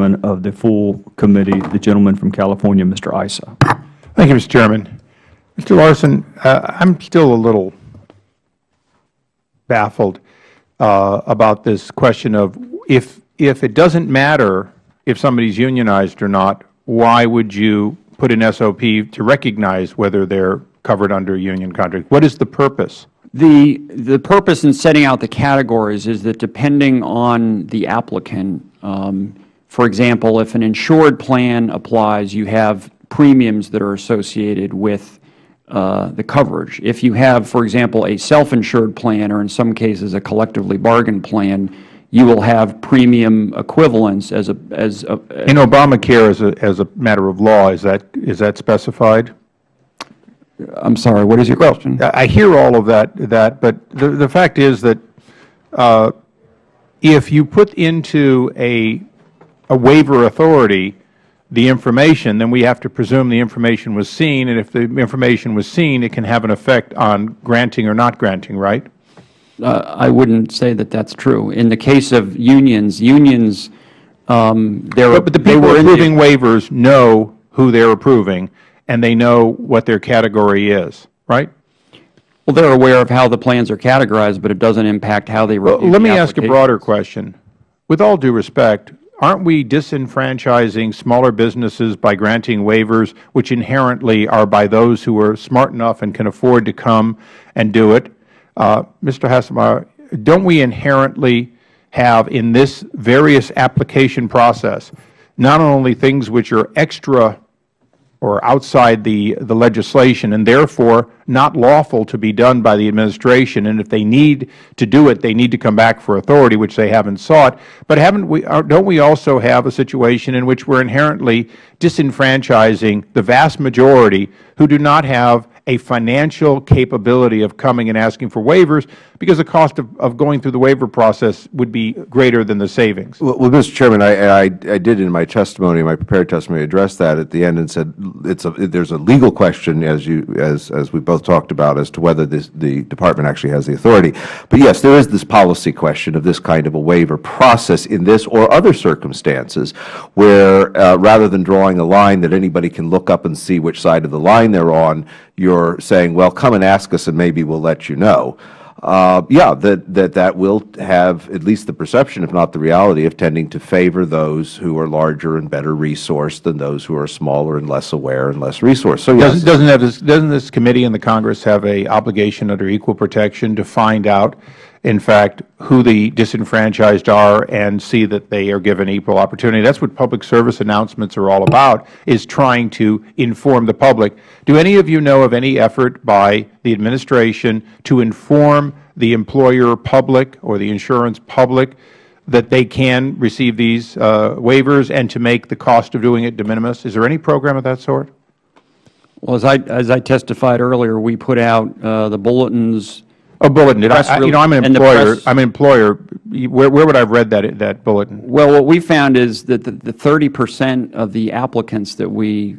Chairman of the full committee, the gentleman from California, Mr. Issa. Thank you, Mr. Chairman. Mr. Larsen, I'm still a little baffled about this question of if it doesn't matter if somebody's unionized or not, why would you put an SOP to recognize whether they're covered under a union contract? What is the purpose? The purpose in setting out the categories is that depending on the applicant, for example, if an insured plan applies, you have premiums that are associated with the coverage. If you have, for example, a self-insured plan, or in some cases a collectively bargained plan, you will have premium equivalents as a in Obamacare as a matter of law. Is that specified? I'm sorry. What is your question? I hear all of that, but the fact is that if you put into a waiver authority the information, then we have to presume the information was seen, and if the information was seen, it can have an effect on granting or not granting, right? I wouldn't say that that's true. In the case of unions, but the people approving waivers know who they're approving, and they know what their category is, right? Well, they're aware of how the plans are categorized, but it doesn't impact how they review the Let me ask a broader question. With all due respect, aren't we disenfranchising smaller businesses by granting waivers, which inherently are by those who are smart enough and can afford to come and do it? Mr. Hasselmeyer, don't we inherently have in this various application process not only things which are extra or outside the legislation and therefore not lawful to be done by the administration, and if they need to do it, they need to come back for authority, which they haven't sought, but don't we also have a situation in which we're inherently disenfranchising the vast majority who do not have a financial capability of coming and asking for waivers because the cost of going through the waiver process would be greater than the savings? Well, Mr. Chairman, I did in my testimony, my prepared testimony, address that at the end and said there's a legal question, as we both talked about, as to whether the Department actually has the authority. But yes, there is this policy question of this kind of a waiver process in this or other circumstances where rather than drawing a line that anybody can look up and see which side of the line they're on, you're saying, well, come and ask us and maybe we'll let you know. Yeah, that will have at least the perception, if not the reality, of tending to favor those who are larger and better resourced than those who are smaller and less aware and less resourced. So yes. Doesn't this committee and the Congress have an obligation under equal protection to find out, in fact, who the disenfranchised are and see that they are given equal opportunity? That's what public service announcements are all about, is trying to inform the public. Do any of you know of any effort by the administration to inform the employer public or the insurance public that they can receive these waivers and to make the cost of doing it de minimis? Is there any program of that sort? Well, as I testified earlier, we put out the bulletins. A bulletin. I'm an employer. Where would I have read that bulletin? Well, what we found is that the 30% of the applicants that we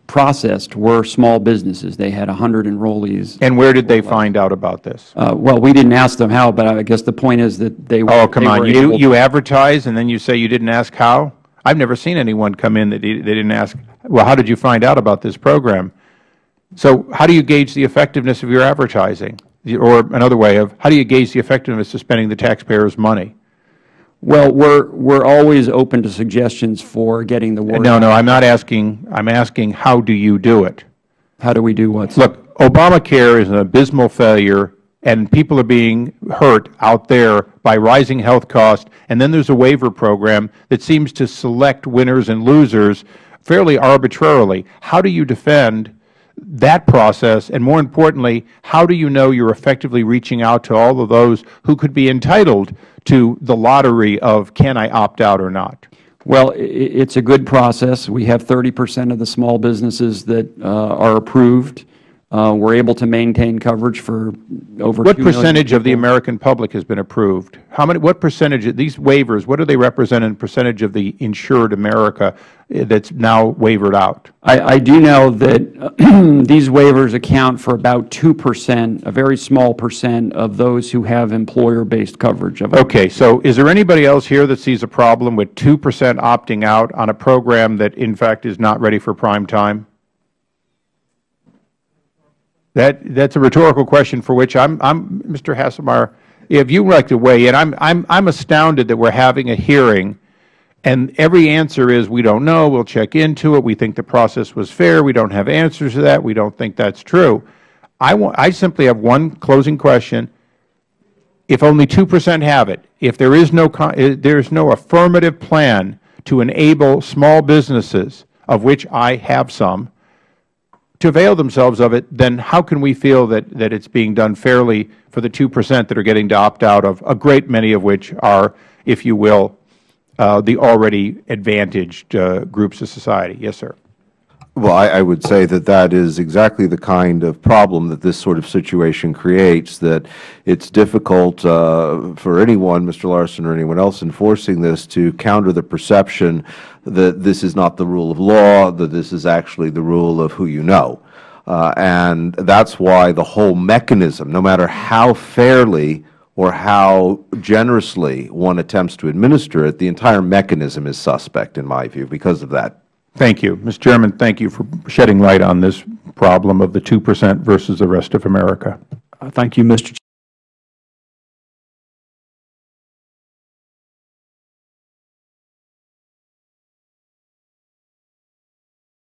processed were small businesses. They had 100 enrollees. And where did they find out about this? Well, we didn't ask them how, but I guess the point is that they were. Oh, come on! You advertise and then you say you didn't ask how? I've never seen anyone come in that they didn't ask. Well, how did you find out about this program? So, how do you gauge the effectiveness of your advertising? Or another way of, how do you gauge the effectiveness of spending the taxpayers' money? Well, we're always open to suggestions for getting the word out. No, I'm not asking. I'm asking, how do you do it? How do we do what? Look, Obamacare is an abysmal failure, and people are being hurt out there by rising health costs, and then there's a waiver program that seems to select winners and losers fairly arbitrarily. How do you defend that process, and more importantly, how do you know you're effectively reaching out to all of those who could be entitled to the lottery of can I opt out or not? Well, it's a good process. We have 30% of the small businesses that are approved. We're able to maintain coverage for over 2 million. What percentage of the American public has been approved? What percentage of these waivers, what do they represent in percentage of the insured America that's now waivered out? I do know that these waivers account for about 2%, a very small percent of those who have employer-based coverage. Okay, so is there anybody else here that sees a problem with 2% opting out on a program that in fact is not ready for prime time? That's a rhetorical question for which Mr. Hasselmeyer, if you would like to weigh in, I'm astounded that we're having a hearing and every answer is we don't know, we'll check into it, we think the process was fair, we don't have answers to that, we don't think that's true. I simply have one closing question. If only 2% have it, if there is no affirmative plan to enable small businesses, of which I have some, to avail themselves of it, then how can we feel that it's being done fairly for the 2% that are getting to opt out of, a great many of which are, if you will, the already advantaged groups of society? Yes, sir. Well, I would say that that is exactly the kind of problem that this sort of situation creates, that it's difficult for anyone, Mr. Larsen or anyone else enforcing this, to counter the perception that this is not the rule of law, that this is actually the rule of who you know. And that's why the whole mechanism, no matter how fairly or how generously one attempts to administer it, the entire mechanism is suspect, in my view, because of that. Thank you. Mr. Chairman, thank you for shedding light on this problem of the 2% versus the rest of America. Thank you, Mr.